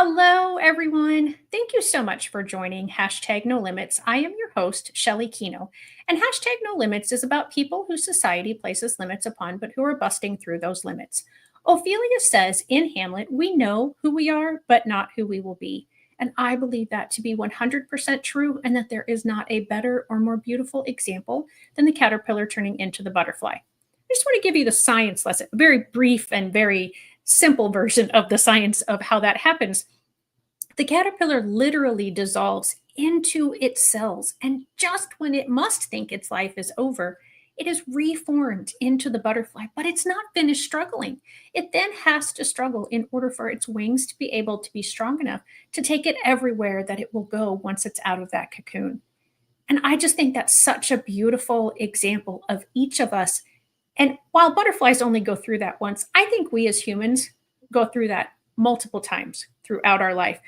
Hello, everyone. Thank you so much for joining Hashtag No Limits. I am your host, Shelley Kino, and Hashtag No Limits is about people whose society places limits upon, but who are busting through those limits. Ophelia says in Hamlet, we know who we are, but not who we will be. And I believe that to be 100% true, and that there is not a better or more beautiful example than the caterpillar turning into the butterfly. I just want to give you the science lesson, a very brief and very simple version of the science of how that happens. The caterpillar literally dissolves into its cells, and just when it must think its life is over, it is reformed into the butterfly, but it's not finished struggling. It then has to struggle in order for its wings to be able to be strong enough to take it everywhere that it will go once it's out of that cocoon. And I just think that's such a beautiful example of each of us. And while butterflies only go through that once, I think we as humans go through that multiple times throughout our life.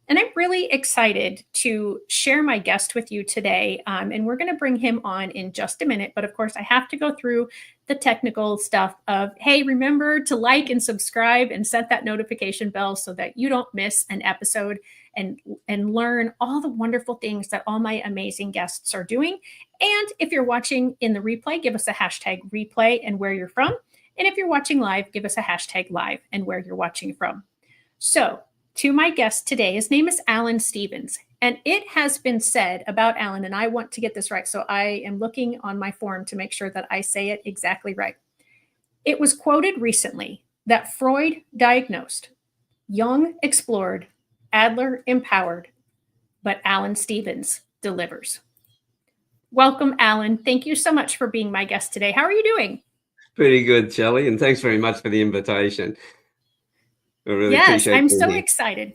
And I'm really excited to share my guest with you today. And we're going to bring him on in just a minute. But of course, I have to go through the technical stuff of, hey, remember to like and subscribe and set that notification bell so that you don't miss an episode and learn all the wonderful things that all my amazing guests are doing. And if you're watching in the replay, give us a hashtag replay and where you're from. And if you're watching live, give us a hashtag live and where you're watching from. So to my guest today, his name is Alan Stevens. And it has been said about Alan, and I want to get this right, so I am looking on my form to make sure that I say it exactly right. It was quoted recently that Freud diagnosed, Jung explored, Adler empowered, but Alan Stevens delivers. Welcome, Alan. Thank you so much for being my guest today. How are you doing? Pretty good, Shelley, and thanks very much for the invitation. I really appreciate it. I'm so excited.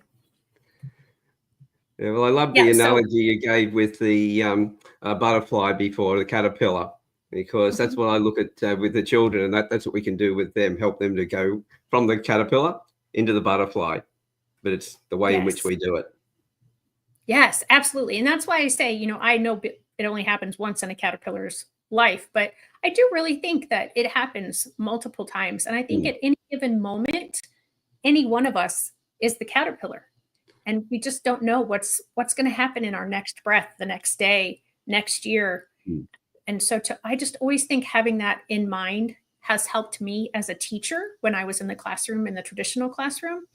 Yeah, well, I love the analogy you gave with the butterfly before, the caterpillar, because that's what I look at with the children, and that's what we can do with them, help them to go from the caterpillar into the butterfly. But it's the way in which we do it. Yes, absolutely. And that's why I say, I know it only happens once in a caterpillar's life, but I do really think that it happens multiple times. And I think at any given moment, any one of us is the caterpillar. And we just don't know what's going to happen in our next breath, the next day, next year. And so I just always think having that in mind has helped me as a teacher when I was in the classroom, in the traditional classroom.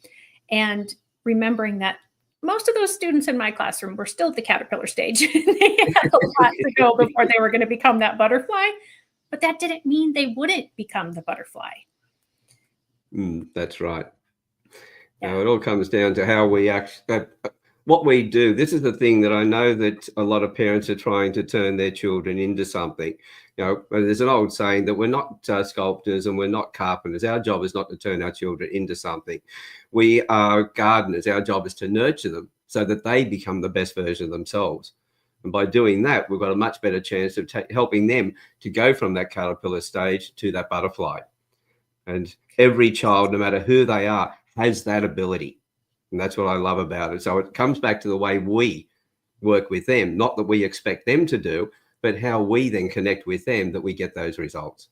And remembering that most of those students in my classroom were still at the caterpillar stage. They had a lot to go before they were going to become that butterfly. But that didn't mean they wouldn't become the butterfly. That's right. Now, it all comes down to how we what we do. This is the thing that I know that a lot of parents are trying to turn their children into something. There's an old saying that we're not sculptors and we're not carpenters. Our job is not to turn our children into something. We are gardeners. Our job is to nurture them so that they become the best version of themselves. And by doing that, we've got a much better chance of helping them to go from that caterpillar stage to that butterfly. And every child, no matter who they are, has that ability. And that's what I love about it. So it comes back to the way we work with them, not that we expect them to do, but how we then connect with them that we get those results.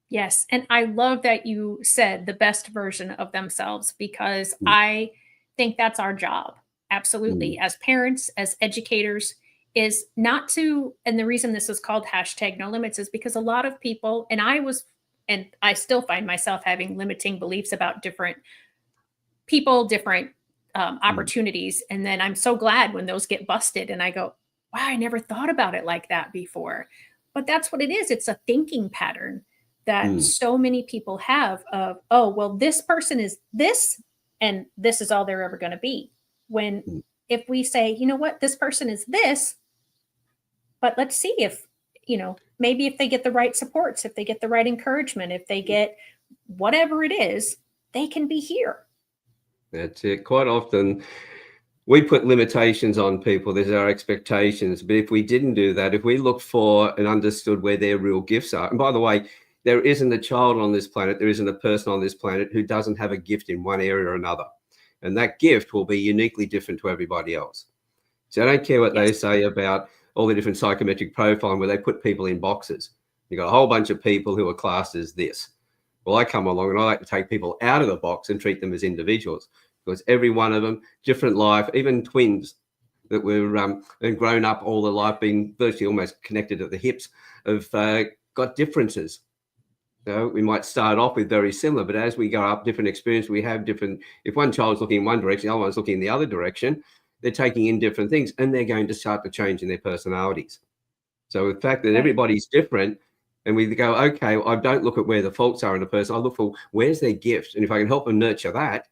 Yes. And I love that you said the best version of themselves, because I think that's our job. Absolutely. As parents, as educators, is not to, and the reason this is called hashtag no limits is because a lot of people, and I still find myself having limiting beliefs about different people, different opportunities. And then I'm so glad when those get busted and I go, wow, I never thought about it like that before. But that's what it is. It's a thinking pattern that so many people have of, oh, well, this person is this, and this is all they're ever going to be. When if we say, you know what, this person is this, but let's see if, maybe if they get the right supports, if they get the right encouragement, if they get whatever it is, they can be here. That's it. Quite often we put limitations on people. There's our expectations. But if we didn't do that, if we look for and understood where their real gifts are, and by the way, there isn't a child on this planet, there isn't a person on this planet who doesn't have a gift in one area or another. And that gift will be uniquely different to everybody else. So I don't care what they say about all the different psychometric profiling where they put people in boxes. You've got a whole bunch of people who are classed as this. Well, I come along and I like to take people out of the box and treat them as individuals, because every one of them, different life, even twins that were and grown up all their life, being virtually almost connected at the hips, have got differences. So we might start off with very similar, but as we go up, different experience, we have different. If one child's looking in one direction, the other one's looking in the other direction, they're taking in different things, and they're going to start to change in their personalities. So the fact that everybody's different, and we go, okay, I don't look at where the faults are in a person. I look for where's their gift, and if I can help them nurture that,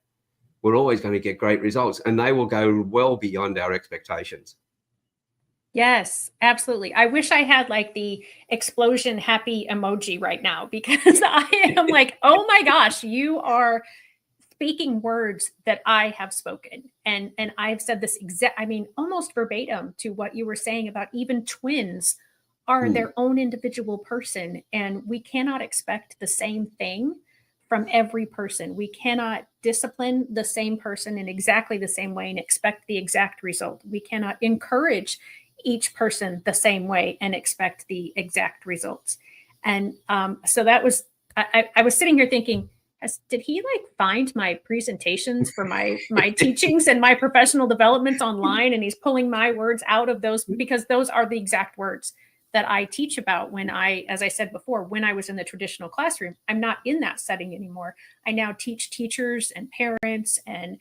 we're always going to get great results, and they will go well beyond our expectations. Yes, absolutely. I wish I had like the explosion happy emoji right now, because I am like, oh my gosh, you are speaking words that I have spoken. And I've said this I mean, almost verbatim to what you were saying about even twins are their own individual person. And we cannot expect the same thing from every person. We cannot discipline the same person in exactly the same way and expect the exact result. We cannot encourage each person the same way and expect the exact results. And so that was, I was sitting here thinking, did he like find my presentations for my teachings and my professional development online, and he's pulling my words out of those, because those are the exact words that I teach about when as I said before, when I was in the traditional classroom. I'm not in that setting anymore. I now teach teachers and parents and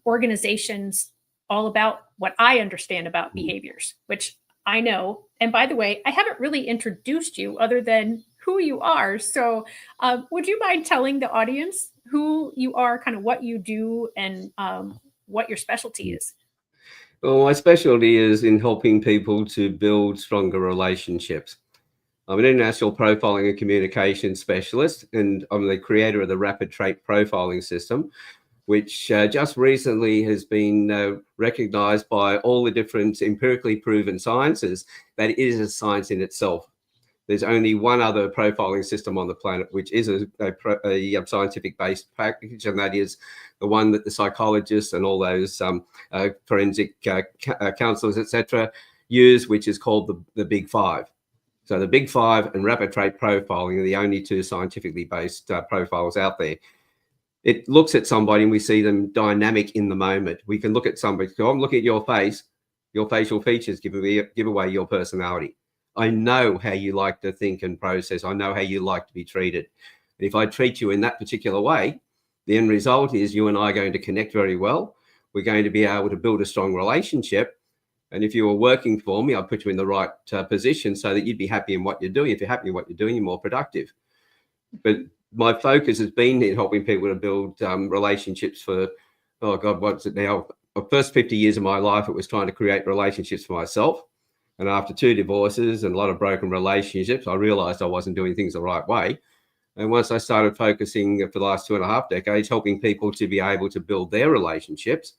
organizations all about what I understand about behaviors, which I know. And by the way, I haven't really introduced you other than who you are. So would you mind telling the audience who you are, kind of what you do, and what your specialty is? Well, my specialty is in helping people to build stronger relationships. I'm an international profiling and communication specialist, and I'm the creator of the rapid trait profiling system, which just recently has been recognized by all the different empirically proven sciences that it is a science in itself. There's only one other profiling system on the planet which is a scientific-based package, and that is the one that the psychologists and all those forensic counselors, etc., use, which is called the Big Five. So the Big Five and rapid trait profiling are the only two scientifically based profiles out there. It looks at somebody and we see them dynamic in the moment. We can look at somebody, so I'm looking at your face, your facial features give away your personality. I know how you like to think and process. I know how you like to be treated. And if I treat you in that particular way, the end result is you and I are going to connect very well. We're going to be able to build a strong relationship. And if you were working for me, I'd put you in the right position so that you'd be happy in what you're doing. If you're happy in what you're doing, you're more productive. But my focus has been in helping people to build relationships for, oh God, what's it now? The first 50 years of my life, it was trying to create relationships for myself. And after 2 divorces and a lot of broken relationships, I realized I wasn't doing things the right way. And once I started focusing for the last 2.5 decades, helping people to be able to build their relationships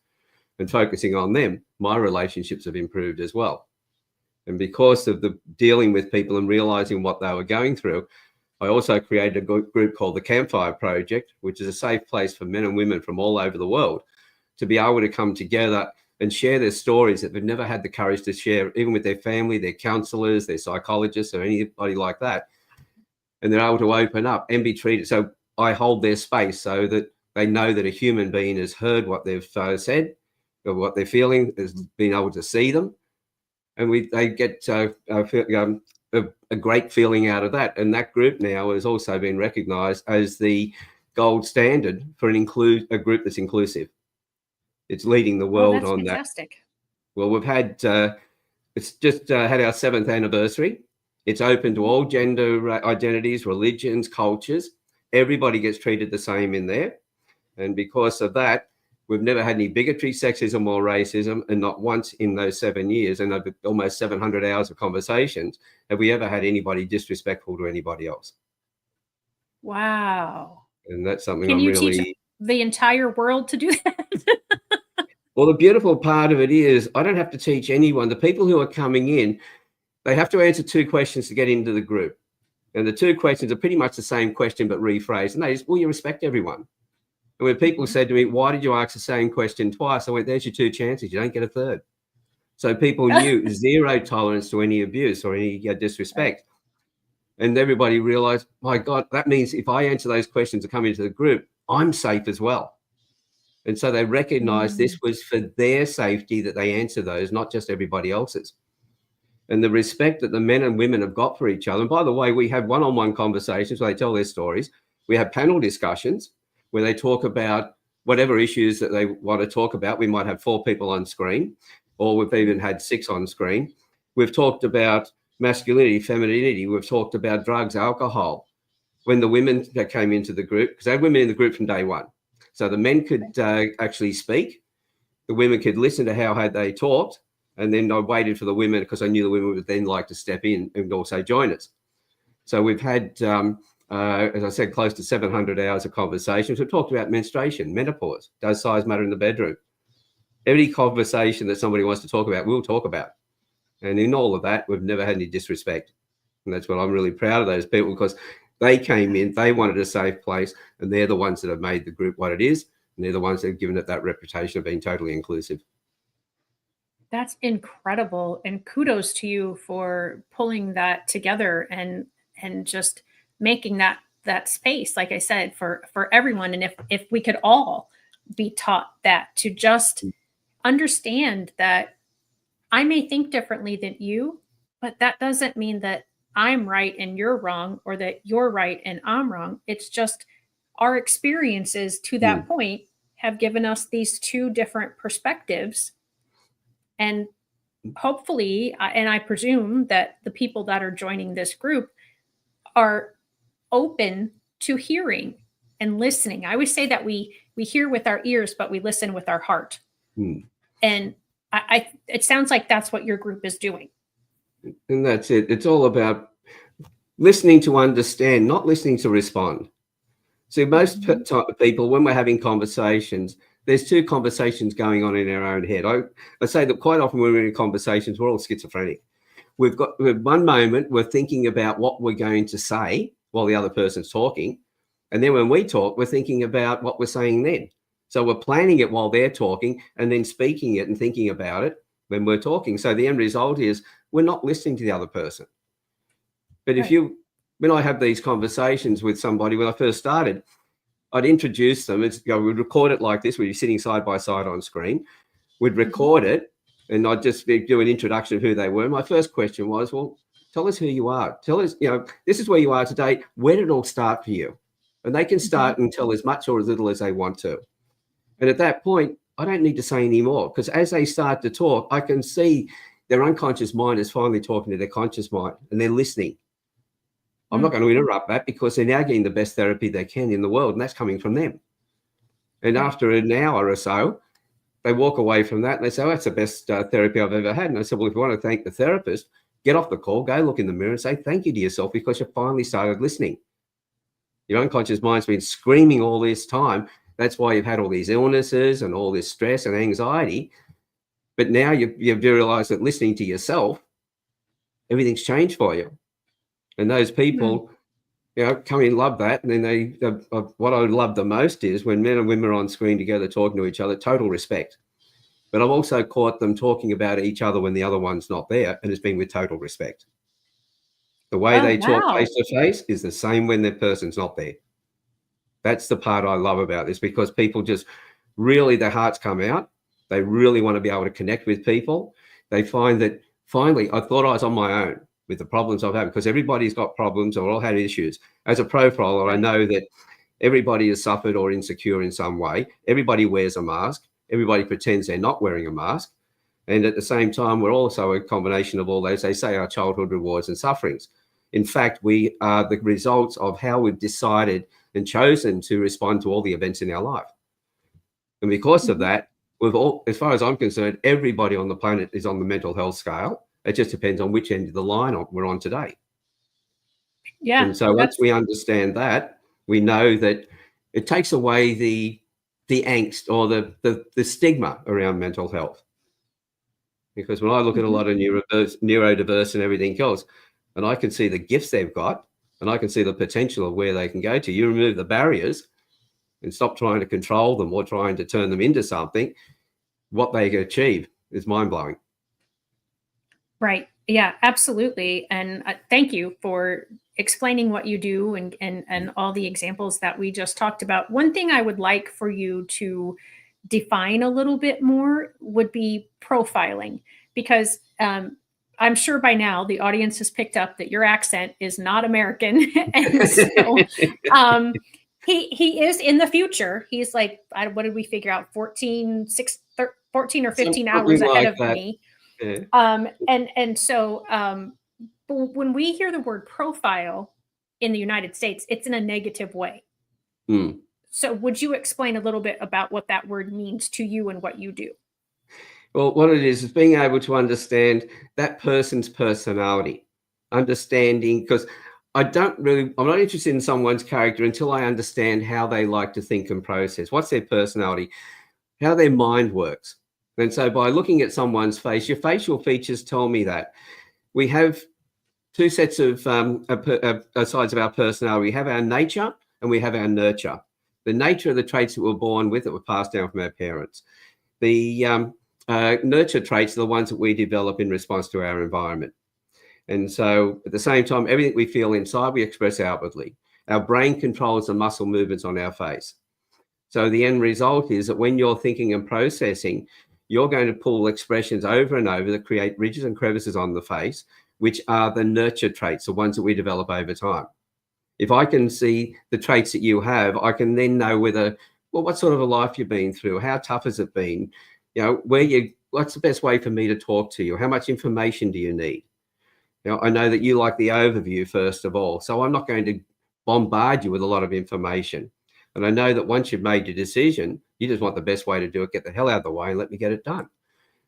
and focusing on them, my relationships have improved as well. And because of the dealing with people and realizing what they were going through, I also created a group called the Campfire Project, which is a safe place for men and women from all over the world to be able to come together and share their stories that they've never had the courage to share, even with their family, their counselors, their psychologists, or anybody like that. And they're able to open up and be treated. So I hold their space so that they know that a human being has heard what they've said, or what they're feeling, has been able to see them. And they get a great feeling out of that. And that group now has also been recognized as the gold standard for a group that's inclusive. It's leading the world on fantastic. That. Well, we've had, it's just had our 7th anniversary. It's open to all gender identities, religions, cultures. Everybody gets treated the same in there. And because of that, we've never had any bigotry, sexism, or racism. And not once in those 7 years and over almost 700 hours of conversations have we ever had anybody disrespectful to anybody else. Wow. And that's something Can I'm you really... teach the entire world to do that? Well, the beautiful part of it is I don't have to teach anyone. The people who are coming in, they have to answer 2 questions to get into the group. And the 2 questions are pretty much the same question, but rephrased. And they just, will you respect everyone? And when people said to me, why did you ask the same question twice? I went, there's your 2 chances. You don't get a third. So people knew zero tolerance to any abuse or any disrespect. Right. And everybody realized, my God, that means if I answer those questions and come into the group, I'm safe as well. And so they recognized this was for their safety that they answer those, not just everybody else's. And the respect that the men and women have got for each other. And by the way, we have one-on-one conversations where they tell their stories. We have panel discussions where they talk about whatever issues that they want to talk about. We might have 4 people on screen, or we've even had 6 on screen. We've talked about masculinity, femininity. We've talked about drugs, alcohol. When the women that came into the group, because they had women in the group from day one. So the men could actually speak. The women could listen to how had they talked. And then I waited for the women because I knew the women would then like to step in and also join us. So we've had, as I said, close to 700 hours of conversations. We've talked about menstruation, menopause, does size matter in the bedroom? Every conversation that somebody wants to talk about, we'll talk about. And in all of that, we've never had any disrespect. And that's what I'm really proud of those people, because they came in, they wanted a safe place, and they're the ones that have made the group what it is. And they're the ones that have given it that reputation of being totally inclusive. That's incredible, and kudos to you for pulling that together and just making that space, like I said, for everyone. And if we could all be taught that, to just understand that I may think differently than you, but that doesn't mean that I'm right and you're wrong, or that you're right and I'm wrong. It's just our experiences to that point have given us these 2 different perspectives. And hopefully, and I presume that the people that are joining this group are open to hearing and listening. I always say that we hear with our ears, but we listen with our heart. And it sounds like that's what your group is doing. And that's it. It's all about listening to understand, not listening to respond. See, most people, when we're having conversations, there's 2 conversations going on in our own head. I say that quite often when we're in conversations, we're all schizophrenic. We've got one moment we're thinking about what we're going to say while the other person's talking. And then when we talk, we're thinking about what we're saying then. So we're planning it while they're talking and then speaking it and thinking about it when we're talking. So the end result is we're not listening to the other person. But when I have these conversations with somebody, when I first started, I'd introduce them. We'd record it like this. We'd be sitting side by side on screen. We'd record it, and I'd just do an introduction of who they were. My first question was, well, tell us who you are. Tell us, this is where you are today. Where did it all start for you? And they can start and tell as much or as little as they want to. And at that point, I don't need to say any more, because as they start to talk, I can see their unconscious mind is finally talking to their conscious mind, and they're listening. I'm not going to interrupt that, because they're now getting the best therapy they can in the world, and that's coming from them. And after an hour or so, they walk away from that and they say, oh, that's the best therapy I've ever had. And I said, well, if you want to thank the therapist, get off the call, go look in the mirror and say thank you to yourself, because you finally started listening. Your unconscious mind's been screaming all this time. That's why you've had all these illnesses and all this stress and anxiety. But now you've realized that listening to yourself, everything's changed for you. And those people, come in, love that. And then what I love the most is when men and women are on screen together talking to each other, total respect. But I've also caught them talking about each other when the other one's not there, and it's been with total respect. The way they talk face to face is the same when the person's not there. That's the part I love about this, because people just really, their hearts come out. They really want to be able to connect with people. They find that finally, I thought I was on my own with the problems I've had, because everybody's got problems or all had issues. As a profiler, I know that everybody has suffered or insecure in some way. Everybody wears a mask. Everybody pretends they're not wearing a mask. And at the same time, we're also a combination of all those, they say, our childhood rewards and sufferings. In fact, we are the results of how we've decided and chosen to respond to all the events in our life. And because of that, as far as I'm concerned, everybody on the planet is on the mental health scale. It just depends on which end of the line we're on today. Yeah. And so once we understand that, we know that it takes away the angst or the stigma around mental health. Because when I look at a lot of neurodiverse and everything else, and I can see the gifts they've got, and I can see the potential of where they can go to, you remove the barriers and stop trying to control them or trying to turn them into something, what they can achieve is mind-blowing. Right. Yeah, absolutely. And thank you for explaining what you do and all the examples that we just talked about. One thing I would like for you to define a little bit more would be profiling, because I'm sure by now the audience has picked up that your accent is not American. And so he is in the future. He's like, what did we figure out? 14 or 15 hours ahead like of that. me. Yeah. And so when we hear the word profile in the United States, it's in a negative way. Mm. So would you explain a little bit about what that word means to you and what you do? Well, what it is being able to understand that person's personality, understanding, because I'm not interested in someone's character until I understand how they like to think and process, what's their personality, how their mind works. And so by looking at someone's face, your facial features tell me that. We have two sets of sides of our personality. We have our nature and we have our nurture. The nature of the traits that we're born with, that were passed down from our parents. The nurture traits are the ones that we develop in response to our environment. And so at the same time, everything we feel inside, we express outwardly. Our brain controls the muscle movements on our face. So the end result is that when you're thinking and processing, you're going to pull expressions over and over that create ridges and crevices on the face, which are the nurture traits, the ones that we develop over time. If I can see the traits that you have, I can then know what sort of a life you've been through, how tough has it been, what's the best way for me to talk to you, how much information do you need? I know that you like the overview first of all, so I'm not going to bombard you with a lot of information. And I know that once you've made your decision, you just want the best way to do it, get the hell out of the way and let me get it done.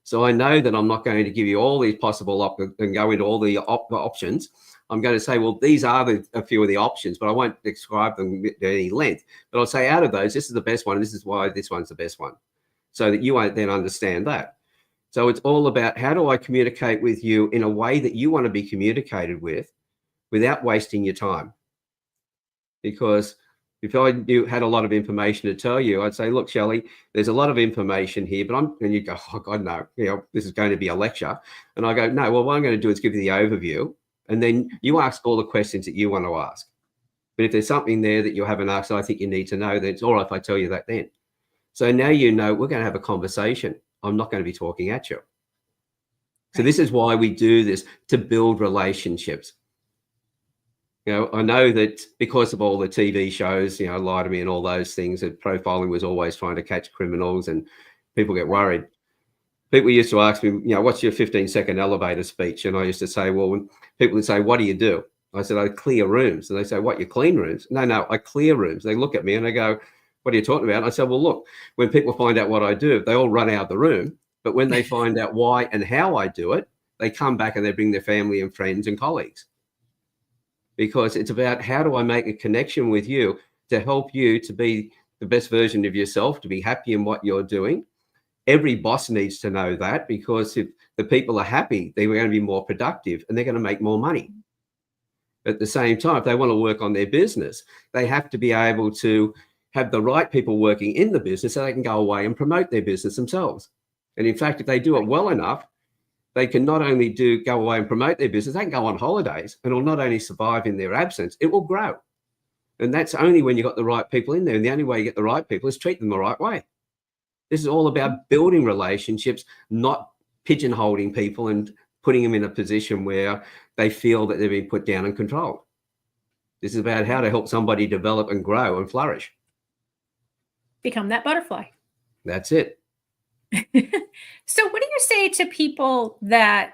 So I know that I'm not going to give you all these possible and go into all the options. I'm going to say, well, these are a few of the options, but I won't describe them at any length. But I'll say out of those, this is the best one. And this is why this one's the best one, so that you won't then understand that. So it's all about, how do I communicate with you in a way that you want to be communicated with without wasting your time? Because if I had a lot of information to tell you, I'd say, look, Shelley, there's a lot of information here, and you go, oh God, no, this is going to be a lecture. And I go, no, well, what I'm going to do is give you the overview. And then you ask all the questions that you want to ask. But if there's something there that you haven't asked, I think you need to know, then it's all right if I tell you that then. So now we're going to have a conversation. I'm not going to be talking at you. So this is why we do this, to build relationships. I know that because of all the TV shows, Lie to Me and all those things, that profiling was always trying to catch criminals, and people get worried. People used to ask me, what's your 15-second elevator speech? And I used to say, well, when people would say, what do you do? I said, I clear rooms. And they say, what, you clean rooms? No, I clear rooms. They look at me and they go, what are you talking about? And I said, well, look, when people find out what I do, they all run out of the room. But when they find out why and how I do it, they come back and they bring their family and friends and colleagues. Because it's about, how do I make a connection with you to help you to be the best version of yourself, to be happy in what you're doing. Every boss needs to know that, because if the people are happy, they're going to be more productive and they're going to make more money. At the same time, if they want to work on their business, they have to be able to have the right people working in the business so they can go away and promote their business themselves. And in fact, if they do it well enough, they can not only go away and promote their business, they can go on holidays, and it'll not only survive in their absence, it will grow. And that's only when you've got the right people in there. And the only way you get the right people is treat them the right way. This is all about building relationships, not pigeonholing people and putting them in a position where they feel that they're being put down and controlled. This is about how to help somebody develop and grow and flourish. Become that butterfly. That's it. So what do you say to people that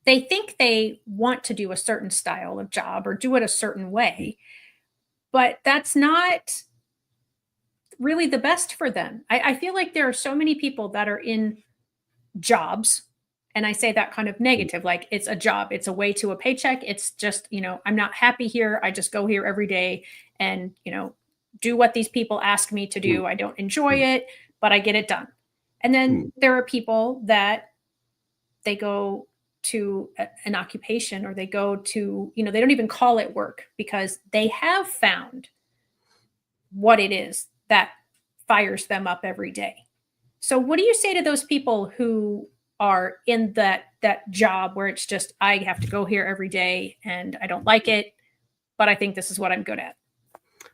they think they want to do a certain style of job or do it a certain way, but that's not really the best for them? I feel like there are so many people that are in jobs, and I say that kind of negative, like it's a job, it's a way to a paycheck. It's just, I'm not happy here. I just go here every day and, do what these people ask me to do. I don't enjoy it, but I get it done. And then there are people that they go to an occupation, or they go to, they don't even call it work, because they have found what it is that fires them up every day. So what do you say to those people who are in that job where it's just, I have to go here every day and I don't like it, but I think this is what I'm good at?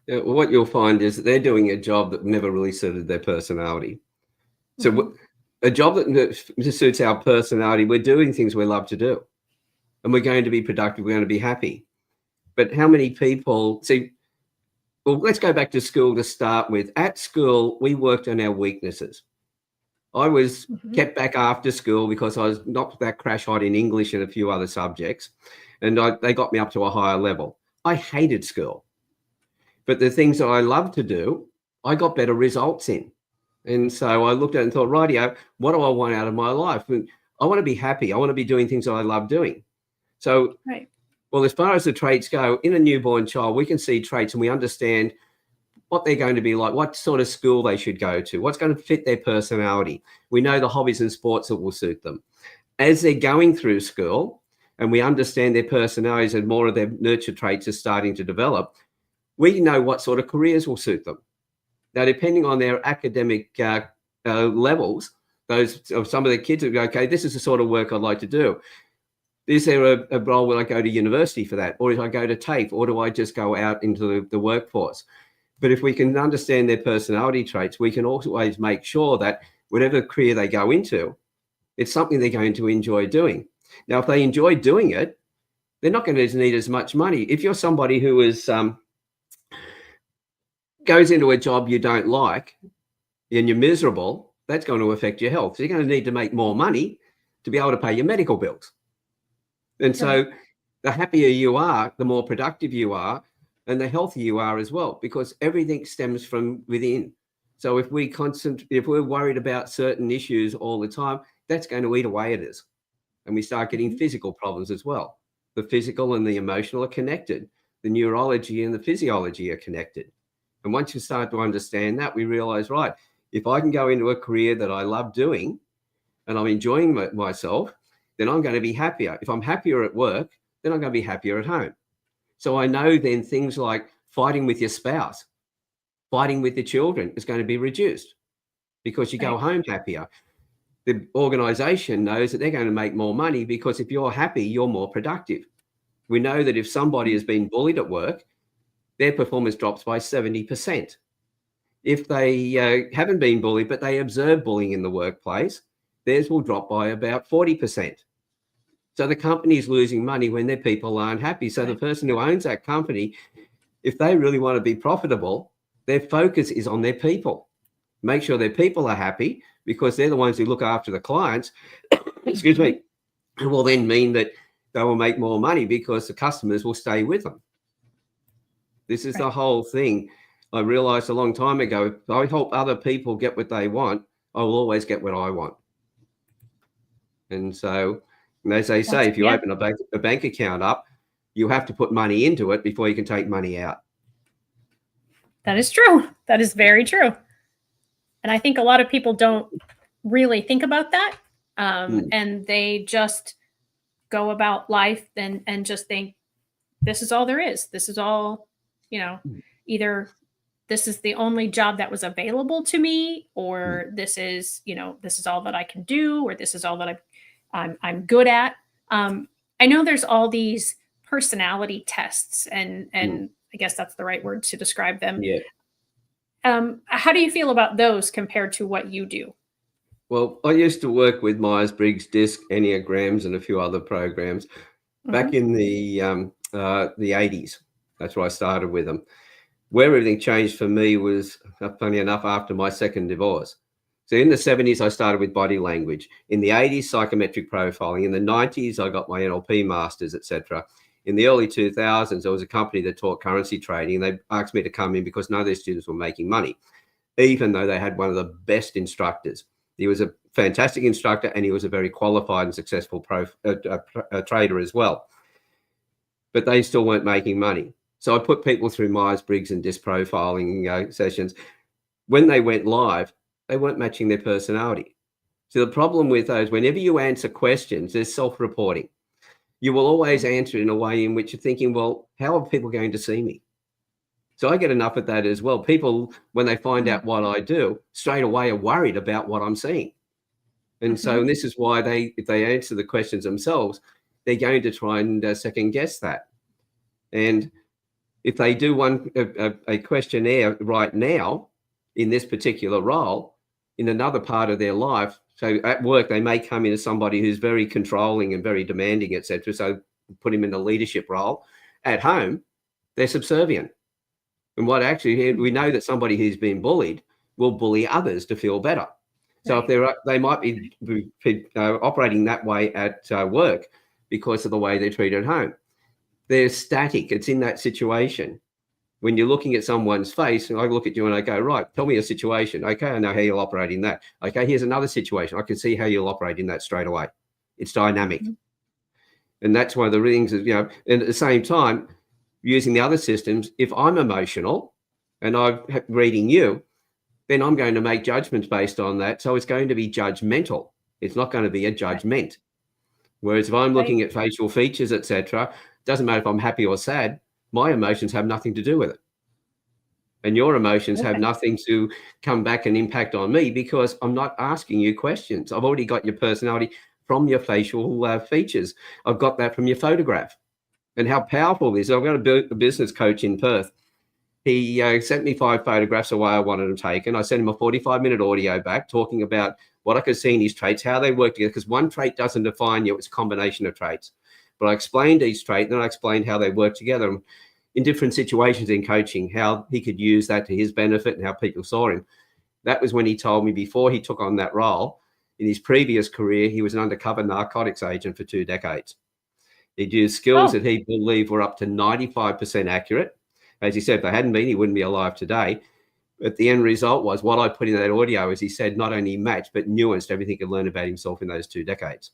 What you'll find is that they're doing a job that never really suited their personality. So a job that suits our personality, we're doing things we love to do, and we're going to be productive, we're going to be happy. But how many people see? Well, let's go back to school to start with. At school, we worked on our weaknesses. I was kept back after school because I was not that crash hot in English and a few other subjects, and they got me up to a higher level. I hated school, but the things that I loved to do, I got better results in. And so I looked at it and thought, rightio, what do I want out of my life? I want to be happy. I want to be doing things that I love doing. So, well, as far as the traits go, in a newborn child, we can see traits and we understand what they're going to be like, what sort of school they should go to, what's going to fit their personality. We know the hobbies and sports that will suit them. As they're going through school and we understand their personalities and more of their nurture traits are starting to develop, we know what sort of careers will suit them. Now, depending on their academic levels, some of the kids will go, okay, this is the sort of work I'd like to do. Is there a role where I go to university for that? Or do I go to TAFE? Or do I just go out into the workforce? But if we can understand their personality traits, we can always make sure that whatever career they go into, it's something they're going to enjoy doing. Now, if they enjoy doing it, they're not going to need as much money. If you're somebody who is goes into a job you don't like and you're miserable, that's going to affect your health. So you're going to need to make more money to be able to pay your medical bills. And so the happier you are, the more productive you are, and the healthier you are as well, because everything stems from within. So if we're worried about certain issues all the time, that's going to eat away at us. And we start getting physical problems as well. The physical and the emotional are connected. The neurology and the physiology are connected. And once you start to understand that, we realize, right, if I can go into a career that I love doing and I'm enjoying myself, then I'm going to be happier. If I'm happier at work, then I'm going to be happier at home. So I know then things like fighting with your spouse, fighting with your children is going to be reduced because you go home happier. The organization knows that they're going to make more money because if you're happy, you're more productive. We know that if somebody has been bullied at work, their performance drops by 70%. If they haven't been bullied, but they observe bullying in the workplace, theirs will drop by about 40%. So the company is losing money when their people aren't happy. So the person who owns that company, if they really want to be profitable, their focus is on their people. Make sure their people are happy because they're the ones who look after the clients. Excuse me. It will then mean that they will make more money because the customers will stay with them. This is the whole thing. I realized a long time ago, if I help other people get what they want, I will always get what I want. And so, and as they say, if you open a bank account up, you have to put money into it before you can take money out. That is true. That is very true. And I think a lot of people don't really think about that. And they just go about life and just think, this is all there is. This is all, either this is the only job that was available to me, or this is, this is all that I can do, or this is all that I'm good at. I know there's all these personality tests and I guess that's the right word to describe them. Yeah. How do you feel about those compared to what you do? Well, I used to work with Myers-Briggs, DISC, Enneagrams, and a few other programs back in the 80s. That's where I started with them. Where everything changed for me was, funny enough, after my second divorce. So in the 70s, I started with body language. In the 80s, psychometric profiling. In the 90s, I got my NLP masters, etc. In the early 2000s, there was a company that taught currency trading. They asked me to come in because none of their students were making money, even though they had one of the best instructors. He was a fantastic instructor and he was a very qualified and successful trader as well. But they still weren't making money. So I put people through Myers-Briggs and DISC profiling sessions. When they went live, they weren't matching their personality. So the problem with those, whenever you answer questions, there's self-reporting. You will always answer in a way in which you're thinking, well, how are people going to see me? So I get enough of that as well. People, when they find out what I do, straight away are worried about what I'm seeing. And so this is why if they answer the questions themselves, they're going to try and second guess that. And if they do a questionnaire right now in this particular role, in another part of their life. So at work, they may come in as somebody who's very controlling and very demanding, etc. So put him in a leadership role. At home, they're subservient. And what actually, we know that somebody who's been bullied will bully others to feel better. So if they might be operating that way at work because of the way they're treated at home. They're static. It's in that situation. When you're looking at someone's face, and I look at you and I go, right, tell me a situation. Okay, I know how you'll operate in that. Okay, here's another situation. I can see how you'll operate in that straight away. It's dynamic. And that's one of the things, and at the same time, using the other systems, if I'm emotional and I'm reading you, then I'm going to make judgments based on that. So it's going to be judgmental. It's not going to be a judgment. Whereas if I'm looking at facial features, etc., doesn't matter if I'm happy or sad, my emotions have nothing to do with it. And your emotions have nothing to come back and impact on me because I'm not asking you questions. I've already got your personality from your facial features. I've got that from your photograph. And how powerful this is. I've got a business coach in Perth. He sent me 5 photographs of the way I wanted them taken. I sent him a 45-minute audio back talking about what I could see in his traits, how they work together, because one trait doesn't define you. It's a combination of traits. But I explained each trait, and then I explained how they work together in different situations in coaching, how he could use that to his benefit and how people saw him. That was when he told me before he took on that role. In his previous career, he was an undercover narcotics agent for 2 decades. He'd used skills that he believed were up to 95% accurate. As he said, if they hadn't been, he wouldn't be alive today. But the end result was what I put in that audio, as he said, not only matched, but nuanced everything he could learn about himself in those 2 decades.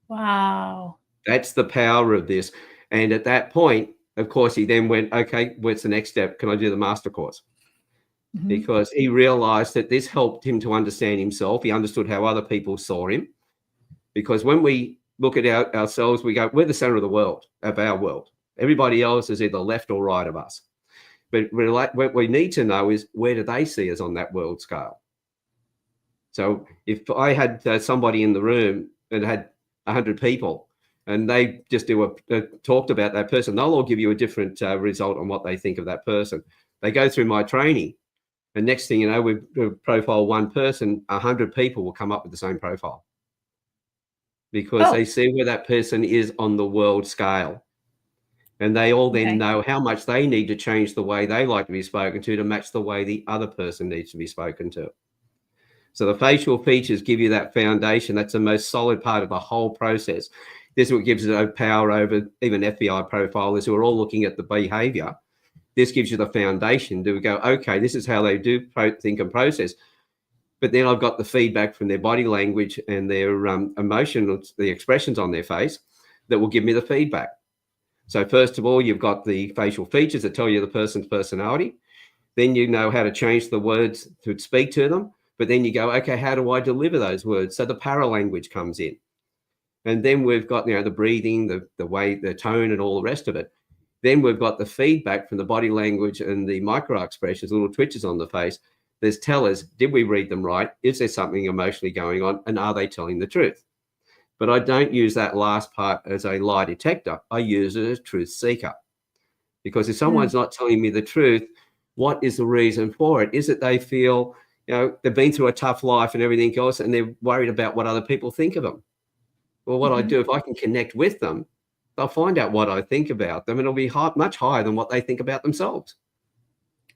Wow. That's the power of this. And at that point, of course, he then went, okay, what's the next step? Can I do the master course? Because he realized that this helped him to understand himself. He understood how other people saw him. Because when we look at ourselves, we go, we're the center of the world, of our world. Everybody else is either left or right of us. But what we need to know is, where do they see us on that world scale? So if I had somebody in the room and had 100 people and they just talked about that person, they'll all give you a different result on what they think of that person. They go through my training, and next thing you know, we profile one person, 100 people will come up with the same profile because they see where that person is on the world scale. And they all then know how much they need to change the way they like to be spoken to match the way the other person needs to be spoken to. So the facial features give you that foundation. That's the most solid part of the whole process. This is what gives it power over even FBI profilers who are all looking at the behavior. This gives you the foundation to go, okay, this is how they do think and process. But then I've got the feedback from their body language and their emotion, the expressions on their face that will give me the feedback. So first of all, you've got the facial features that tell you the person's personality. Then you know how to change the words to speak to them. But then you go, okay, how do I deliver those words? So the paralanguage comes in. And then we've got, the breathing, the way, the tone and all the rest of it. Then we've got the feedback from the body language and the micro expressions, little twitches on the face. There's tell us, did we read them right? Is there something emotionally going on? And are they telling the truth? But I don't use that last part as a lie detector. I use it as truth seeker. Because if someone's not telling me the truth, what is the reason for it? Is it they feel, they've been through a tough life and everything else, and they're worried about what other people think of them? Well, what I do, if I can connect with them, they'll find out what I think about them, and it'll be much higher than what they think about themselves.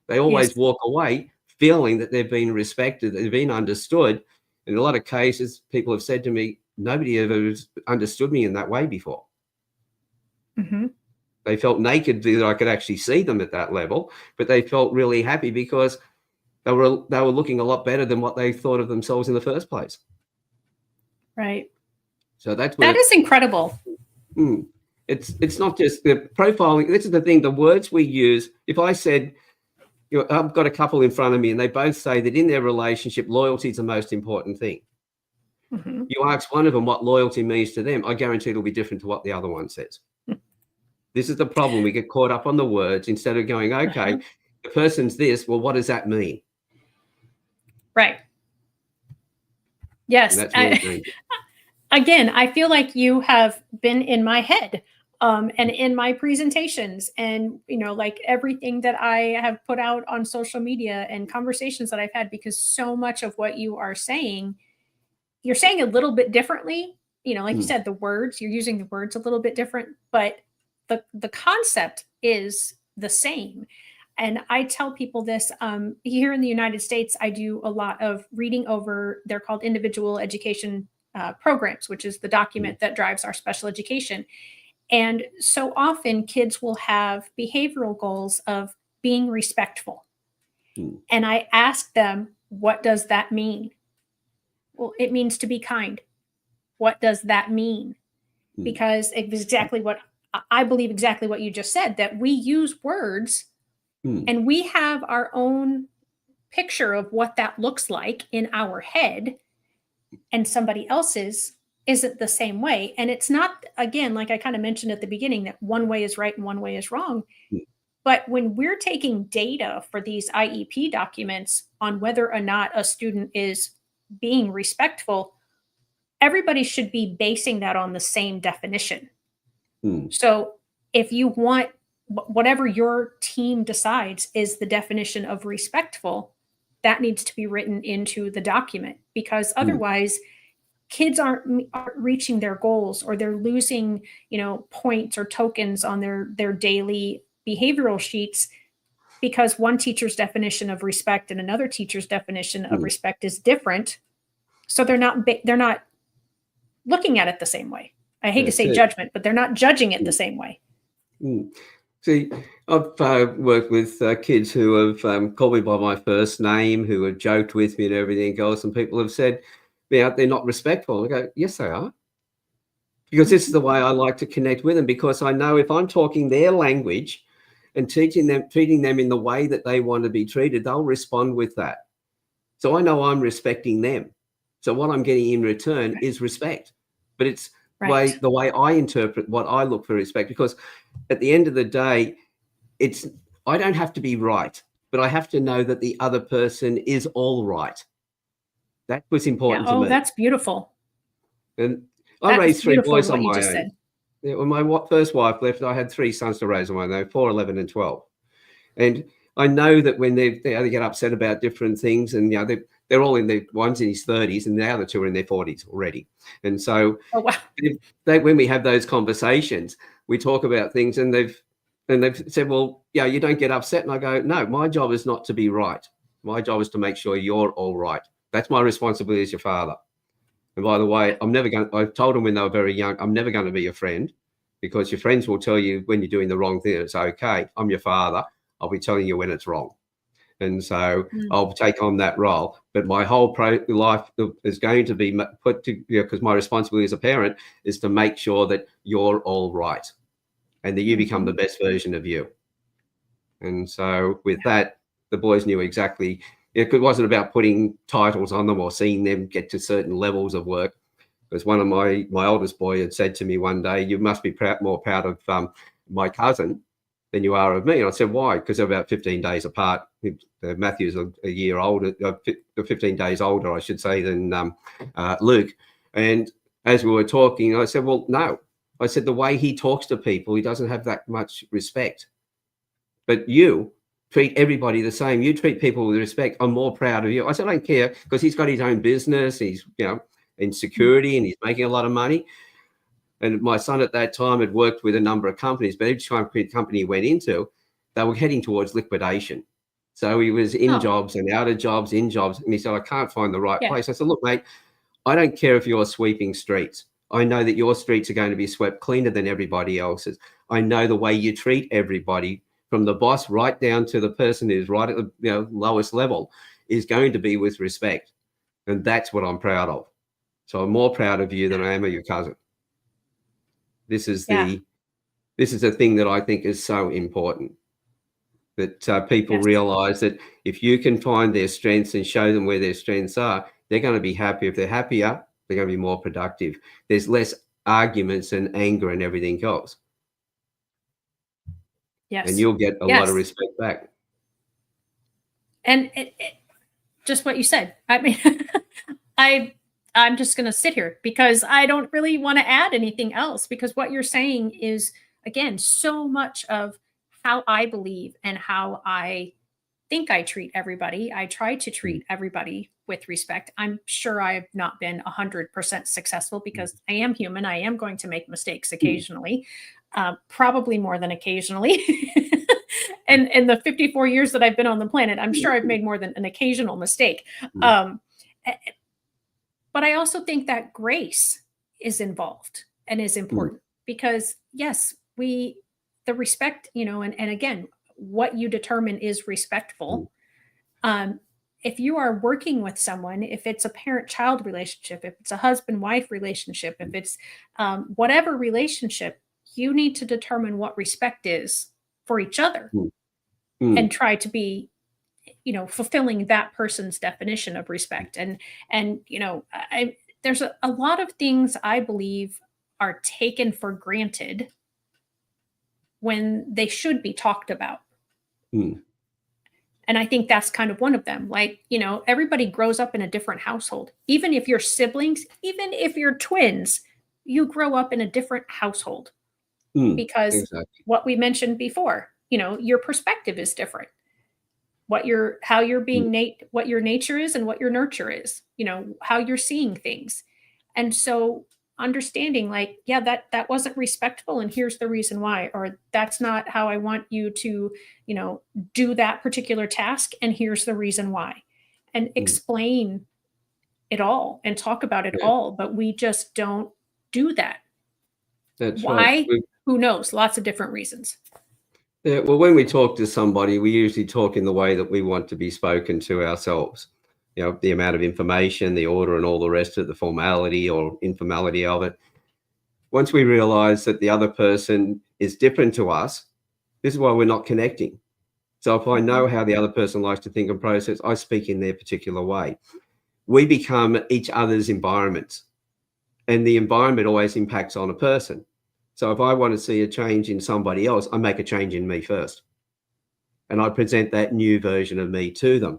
They always walk away feeling that they've been respected, they've been understood. In a lot of cases, people have said to me, nobody ever understood me in that way before. They felt naked that I could actually see them at that level, but they felt really happy because they were looking a lot better than what they thought of themselves in the first place. Right. So that is incredible. It's not just the profiling. This is the thing, the words we use. If I said, I've got a couple in front of me and they both say that in their relationship, loyalty is the most important thing. You ask one of them what loyalty means to them, I guarantee it'll be different to what the other one says. This is the problem. We get caught up on the words instead of going, okay, the person's this, well, what does that mean? Right. Yes. Again, I feel like you have been in my head And in my presentations, and like everything that I have put out on social media and conversations that I've had, because so much of what you are saying, you're saying a little bit differently. Like you said, you're using the words a little bit different, but the concept is the same. And I tell people this, here in the United States, I do a lot of reading over, they're called individual education programs, which is the document that drives our special education. And so often kids will have behavioral goals of being respectful. And I ask them, what does that mean? Well, it means to be kind. What does that mean? Because it's exactly what I believe, exactly what you just said, that we use words and we have our own picture of what that looks like in our head, and somebody else's isn't the same way. And it's not, again, like I kind of mentioned at the beginning, that one way is right and one way is wrong. But when we're taking data for these IEP documents on whether or not a student is being respectful, everybody should be basing that on the same definition. So if you want whatever your team decides is the definition of respectful, that needs to be written into the document, because otherwise kids aren't reaching their goals, or they're losing, points or tokens on their daily behavioral sheets, because one teacher's definition of respect and another teacher's definition of respect is different. So they're not looking at it the same way. I hate to say judgment, but they're not judging it the same way. See, I've worked with kids who have called me by my first name, who have joked with me and everything else, and people have said, they're not respectful. I go, yes, they are. Because this is the way I like to connect with them, because I know if I'm talking their language and treating them in the way that they want to be treated, they'll respond with that. So I know I'm respecting them. So what I'm getting in return is respect. But it's the way I interpret what I look for respect, because at the end of the day, I don't have to be right, but I have to know that the other person is all right. That was important to me. That's beautiful. And I raised three boys on my own. Yeah, when my first wife left, I had three sons to raise on my own, 4, 11, and 12. And I know that when they get upset about different things, and they're all one's in his 30s, and the other two are in their 40s already. And so when we have those conversations, we talk about things, and they've said, well, you don't get upset. And I go, no, my job is not to be right. My job is to make sure you're all right. That's my responsibility as your father. And by the way, I told them when they were very young, I'm never going to be your friend, because your friends will tell you when you're doing the wrong thing, it's okay. I'm your father. I'll be telling you when it's wrong. And so I'll take on that role. But my whole life is going to be put to, because my responsibility as a parent is to make sure that you're all right and that you become the best version of you. And so with that, the boys knew exactly. It wasn't about putting titles on them or seeing them get to certain levels of work. Because one of my oldest boy had said to me one day, you must be more proud of my cousin than you are of me. And I said, why? Because they're about 15 days apart. Matthew's a year older, 15 days older, I should say, than Luke. And as we were talking, I said, well, no. I said, the way he talks to people, he doesn't have that much respect. But you treat everybody the same. You treat people with respect. I'm more proud of you. I said, I don't care, because he's got his own business. He's, in security, and he's making a lot of money. And my son at that time had worked with a number of companies, but each company he went into, they were heading towards liquidation. So he was in jobs and out of jobs, in jobs. And he said, I can't find the right place. I said, look, mate, I don't care if you're sweeping streets. I know that your streets are going to be swept cleaner than everybody else's. I know the way you treat everybody, from the boss right down to the person who's right at the lowest level, is going to be with respect. And that's what I'm proud of. So I'm more proud of you than I am of your cousin. This is the thing that I think is so important, that people realize that if you can find their strengths and show them where their strengths are, they're going to be happy. If they're happier, they're going to be more productive. There's less arguments and anger and everything else. Yes. And you'll get a lot of respect back. And just what you said. I mean, I'm just going to sit here, because I don't really want to add anything else, because what you're saying is again, so much of how I believe and how I think I treat everybody. I try to treat everybody with respect. I'm sure I've not been 100% successful because I am human. I am going to make mistakes occasionally, probably more than occasionally. And in the 54 years that I've been on the planet, I'm sure I've made more than an occasional mistake. But I also think that grace is involved and is important because, yes, the respect, and again, what you determine is respectful. If you are working with someone, if it's a parent-child relationship, if it's a husband-wife relationship, if it's whatever relationship, you need to determine what respect is for each other and try to be, fulfilling that person's definition of respect. And there's a lot of things I believe are taken for granted when they should be talked about. And I think that's kind of one of them. Like, everybody grows up in a different household. Even if you're siblings, even if you're twins, you grow up in a different household because what we mentioned before, your perspective is different. What your nature is and what your nurture is, how you're seeing things. And so understanding like, yeah, that wasn't respectful and here's the reason why, or that's not how I want you to, do that particular task and here's the reason why, and explain it all and talk about it all, but we just don't do that. That's why? right. Who knows? Lots of different reasons. Yeah, well, when we talk to somebody, we usually talk in the way that we want to be spoken to ourselves. The amount of information, the order and all the rest of the formality or informality of it. Once we realize that the other person is different to us, this is why we're not connecting. So if I know how the other person likes to think and process, I speak in their particular way. We become each other's environments, and the environment always impacts on a person. So if I want to see a change in somebody else, I make a change in me first. And I present that new version of me to them.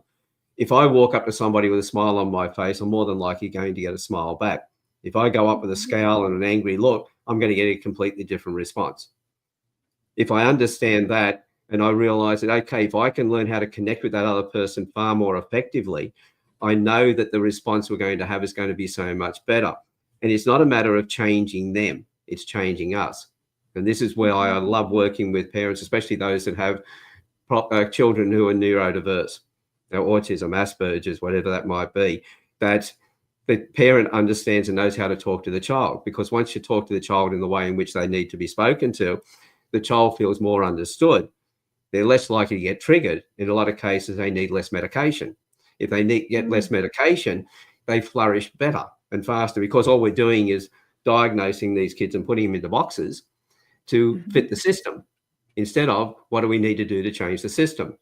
If I walk up to somebody with a smile on my face, I'm more than likely going to get a smile back. If I go up with a scowl and an angry look, I'm going to get a completely different response. If I understand that and I realize that, okay, if I can learn how to connect with that other person far more effectively, I know that the response we're going to have is going to be so much better. And it's not a matter of changing them, it's changing us. And this is where I love working with parents, especially those that have children who are neurodiverse, autism, Asperger's, whatever that might be, that the parent understands and knows how to talk to the child. Because once you talk to the child in the way in which they need to be spoken to, the child feels more understood. They're less likely to get triggered. In a lot of cases, they need less medication. If they get less medication, they flourish better and faster, because all we're doing is diagnosing these kids and putting them into boxes to fit the system, instead of what do we need to do to change the system.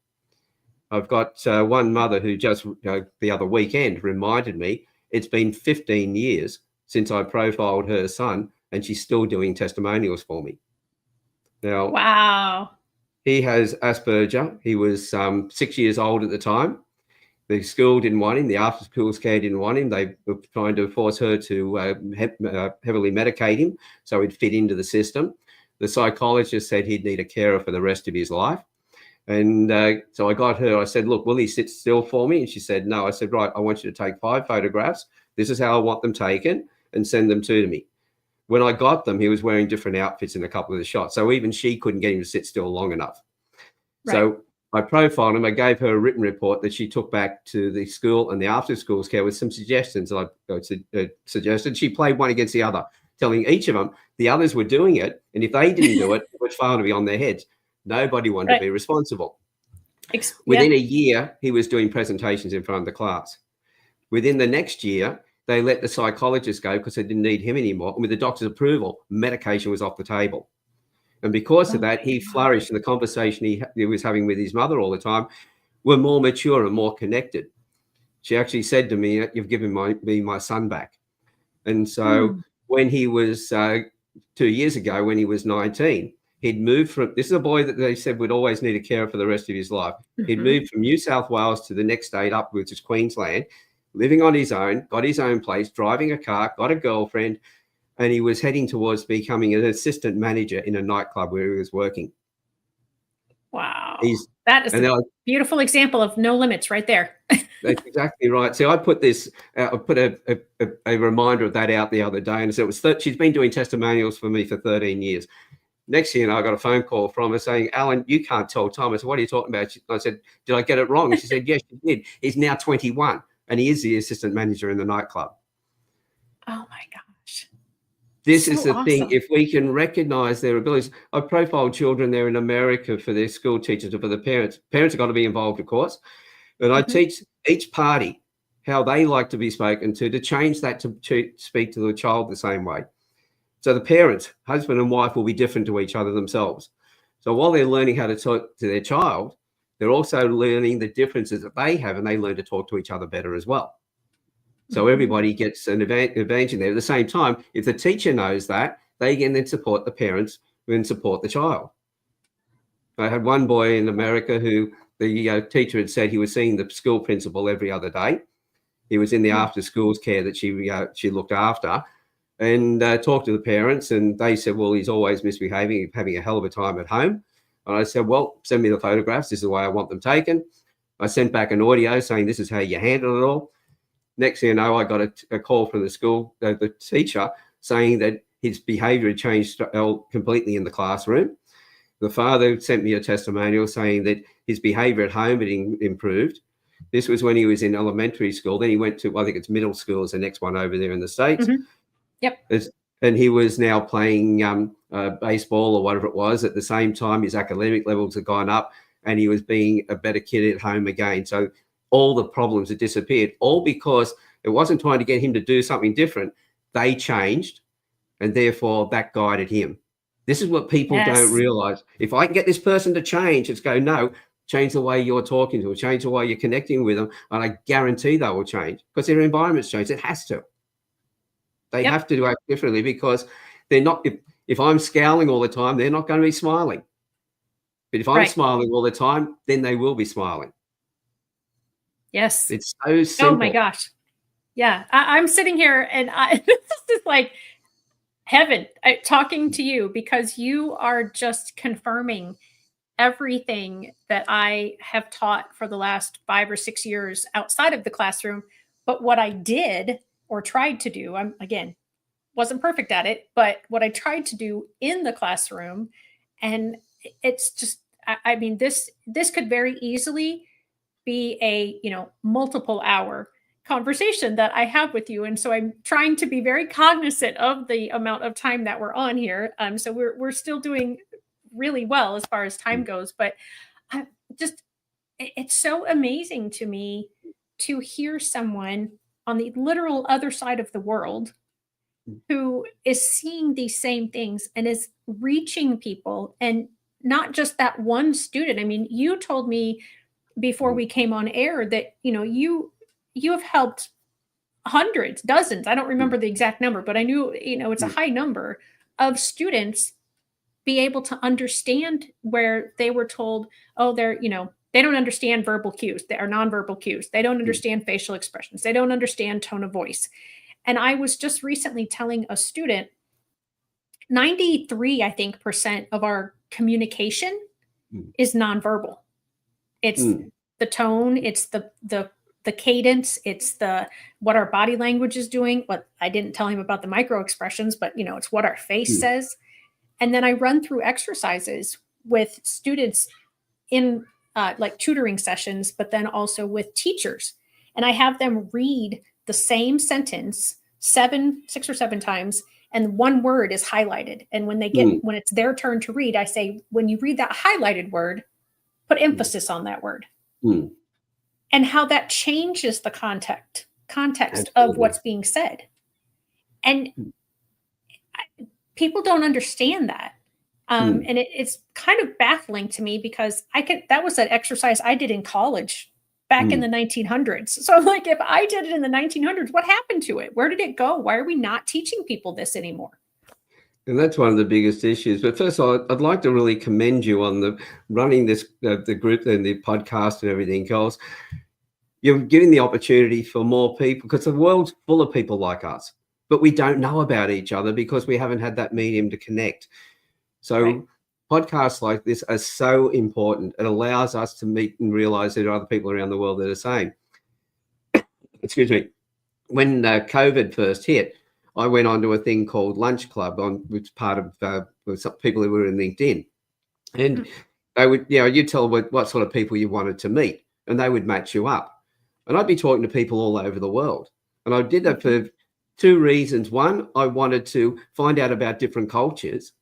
I've got one mother who just the other weekend reminded me it's been 15 years since I profiled her son, and she's still doing testimonials for me. Now, wow. He has Asperger. He was 6 years old at the time. The school didn't want him. The after-school care didn't want him. They were trying to force her to heavily medicate him so he'd fit into the system. The psychologist said he'd need a carer for the rest of his life. And so I got her. I said, look, will he sit still for me? And she said, no. I said, right, I want you to take 5 photographs. This is how I want them taken, and send them to me. When I got them, he was wearing different outfits in a couple of the shots. So even she couldn't get him to sit still long enough. Right. So I profiled him. I gave her a written report that she took back to the school and the after-school care with some suggestions that I suggested. She played one against the other, telling each of them the others were doing it. And if they didn't do it, it was far to be on their heads. Nobody wanted to be responsible. Within a year, he was doing presentations in front of the class. Within the next year, they let the psychologist go because they didn't need him anymore. And with the doctor's approval, medication was off the table. And because of that, he flourished. And the conversation he was having with his mother all the time were more mature and more connected. She actually said to me, you've given me my son back. And so when he was 2 years ago, when he was 19, he'd moved from, this is a boy that they said would always need a carer for the rest of his life. He'd moved from New South Wales to the next state up, which is Queensland, living on his own, got his own place, driving a car, got a girlfriend, and he was heading towards becoming an assistant manager in a nightclub where he was working. Wow. That is a beautiful example of no limits right there. That's exactly right. So I put this, I put a reminder of that out the other day, and so it was she's been doing testimonials for me for 13 years. Next year, I got a phone call from her saying, "Alan, you can't tell Tom." I said, "What are you talking about?" I said, "Did I get it wrong?" And she said, "Yes, you did. He's now 21, and he is the assistant manager in the nightclub." Oh my gosh. This So is the thing. awesome. If we can recognize their abilities, I profiled children there in America for their school teachers and for the parents. Parents have got to be involved, of course. But I teach each party how they like to be spoken to change that to speak to the child the same way. So the parents, husband and wife, will be different to each other themselves. So while they're learning how to talk to their child, they're also learning the differences that they have, and they learn to talk to each other better as well. So everybody gets an advantage in there. At the same time, if the teacher knows that, they can then support the parents and support the child. I had one boy in America who the teacher had said he was seeing the school principal every other day. He was in the after schools care that she looked after, and talked to the parents, and they said, well, he's always misbehaving, having a hell of a time at home. And I said, well, send me the photographs. This is the way I want them taken. I sent back an audio saying this is how you handle it all. Next thing you know, I got a call from the school, the teacher, saying that his behavior had changed completely in the classroom. The father sent me a testimonial saying that his behavior at home had improved. This was when he was in elementary school. Then he went to, I think it's middle school is the next one over there in the States. Yep. And he was now playing baseball or whatever it was. At the same time, his academic levels had gone up, and he was being a better kid at home again. So all the problems had disappeared, all because it wasn't trying to get him to do something different. They changed, and therefore that guided him. This is what people don't realize. If I can get this person to change, it's go, no, change the way you're talking to them, change the way you're connecting with them, and I guarantee they will change because their environment's changed. It has to. They have to act differently because they're not, if I'm scowling all the time, they're not going to be smiling. But if I'm smiling all the time, then they will be smiling. Yes. It's so simple. Oh my gosh. Yeah. I'm sitting here and this is just like heaven talking to you, because you are just confirming everything that I have taught for the last 5 or 6 years outside of the classroom. But what I did or tried to do, again, wasn't perfect at it, but what I tried to do in the classroom, and it's just, I mean, this could very easily be a, multiple hour conversation that I have with you. And so I'm trying to be very cognizant of the amount of time that we're on here. So we're still doing really well as far as time goes, but it's so amazing to me to hear someone on the literal other side of the world who is seeing these same things and is reaching people, and not just that one student. I mean, you told me before we came on air that, you have helped hundreds, dozens, I don't remember the exact number, but I knew, it's a high number of students be able to understand where they were told, oh, they don't understand verbal cues. They are nonverbal cues. They don't understand facial expressions. They don't understand tone of voice. And I was just recently telling a student, 93, I think, % of our communication is nonverbal. It's the tone, it's the cadence, it's what our body language is doing. What I didn't tell him about the micro expressions, but it's what our face says. And then I run through exercises with students in like tutoring sessions, but then also with teachers. And I have them read the same sentence 6 or 7 times, and one word is highlighted. And when when it's their turn to read, I say, when you read that highlighted word, put emphasis on that word. And how that changes the context of what's being said. And people don't understand that. And it's kind of baffling to me, because that was an exercise I did in college back in the 1900s. So I'm like, if I did it in the 1900s, what happened to it? Where did it go? Why are we not teaching people this anymore? And that's one of the biggest issues. But first of all, I'd like to really commend you on the running this, the group and the podcast and everything else. You're giving the opportunity for more people, because the world's full of people like us. but we don't know about each other because we haven't had that medium to connect. So podcasts like this are so important. It allows us to meet and realize there are other people around the world that are the same. Excuse me. When COVID first hit, I went on to a thing called Lunch Club, which part of some people who were in LinkedIn. And they would, you'd tell what sort of people you wanted to meet, and they would match you up. And I'd be talking to people all over the world. And I did that for two reasons. One, I wanted to find out about different cultures,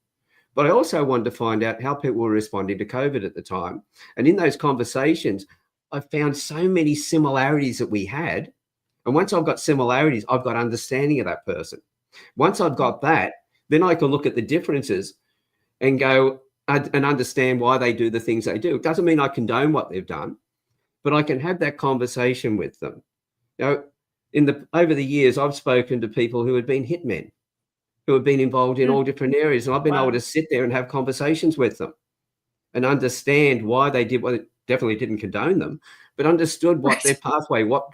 but I also wanted to find out how people were responding to COVID at the time. And in those conversations, I found so many similarities that we had. And once I've got similarities, I've got understanding of that person. Once I've got that, then I can look at the differences and go and understand why they do the things they do. It doesn't mean I condone what they've done, but I can have that conversation with them. Over the years, I've spoken to people who had been hitmen, who have been involved in all different areas. And I've been able to sit there and have conversations with them and understand why they did what. Definitely didn't condone them, but understood what their pathway, what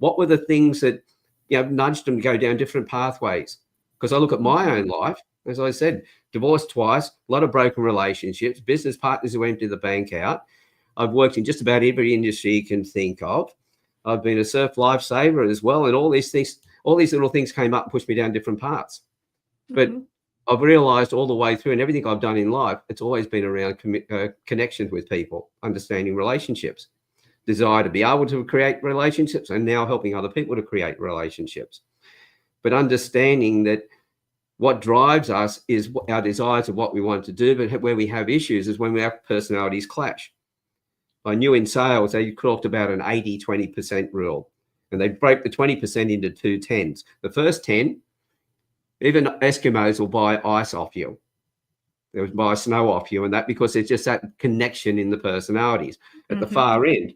were the things that nudged them to go down different pathways. Because I look at my own life, as I said, divorced twice, a lot of broken relationships, business partners who empty the bank out. I've worked in just about every industry you can think of. I've been a surf lifesaver as well, and all these little things came up and pushed me down different paths. But I've realized all the way through, and everything I've done in life, it's always been around connections with people, understanding relationships, desire to be able to create relationships, and now helping other people to create relationships. But understanding that what drives us is our desires of what we want to do, but where we have issues is when our personalities clash. I knew in sales, they talked about an 80-20% rule, and they broke the 20% into two 10s. The first 10, even Eskimos will buy ice off you. They would buy snow off you, and that because there's just that connection in the personalities. At the far end,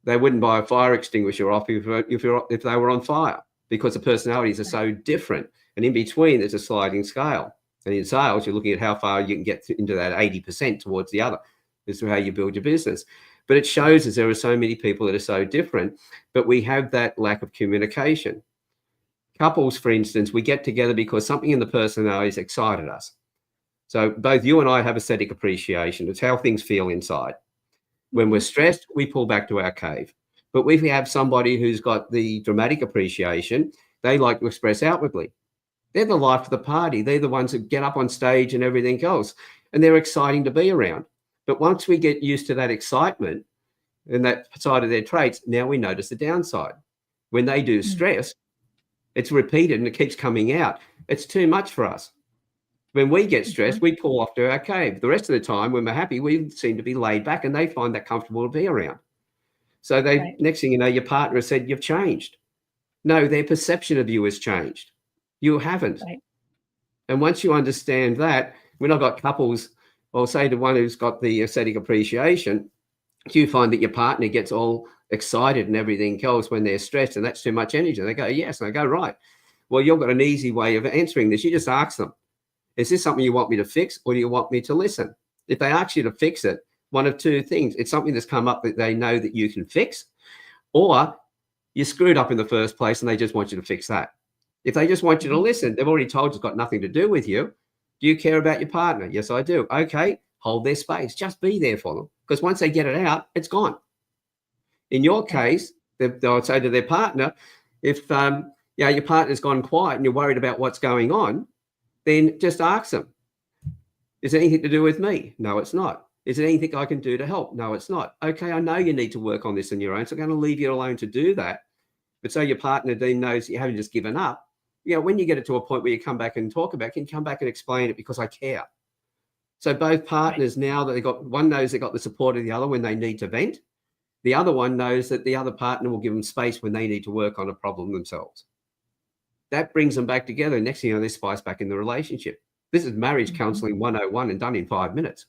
they wouldn't buy a fire extinguisher off you if they were on fire, because the personalities are so different. And in between, there's a sliding scale. And in sales, you're looking at how far you can get into that 80% towards the other. This is how you build your business. But it shows us there are so many people that are so different, but we have that lack of communication. Couples, for instance, we get together because something in the personalities excited us. So both you and I have aesthetic appreciation. It's how things feel inside. When we're stressed, we pull back to our cave. But if we have somebody who's got the dramatic appreciation, they like to express outwardly. They're the life of the party. They're the ones that get up on stage and everything else. And they're exciting to be around. But once we get used to that excitement and that side of their traits, now we notice the downside. When they do stress, it's repeated and it keeps coming out. It's too much for us. When we get stressed, we pull off to our cave. The rest of the time, when we're happy, we seem to be laid back and they find that comfortable to be around. So next thing you know, your partner has said, you've changed. No, their perception of you has changed. You haven't. Right. And once you understand that, when I've got couples, I'll say to one who's got the aesthetic appreciation, do you find that your partner gets all excited and everything else when they're stressed and that's too much energy? And they go, yes. And I go, right. Well, you've got an easy way of answering this. You just ask them, is this something you want me to fix or do you want me to listen? If they ask you to fix it, one of two things. It's something that's come up that they know that you can fix, or you screwed up in the first place and they just want you to fix that. If they just want you to listen, they've already told you it's got nothing to do with you. Do you care about your partner? Yes, I do. Okay, hold their space. Just be there for them. Because once they get it out, it's gone. In your case, they'll say to their partner, if your partner's gone quiet and you're worried about what's going on, then just ask them, is it anything to do with me? No, it's not. Is there anything I can do to help? No, it's not. Okay, I know you need to work on this on your own, so I'm going to leave you alone to do that. But so your partner then knows you haven't just given up. When you get it to a point where you come back and talk about it, you can come back and explain it because I care. So both partners, now that one knows they got the support of the other when they need to vent. The other one knows that the other partner will give them space when they need to work on a problem themselves. That brings them back together. Next thing you know, they spice back in the relationship. This is marriage counseling 101 and done in 5 minutes.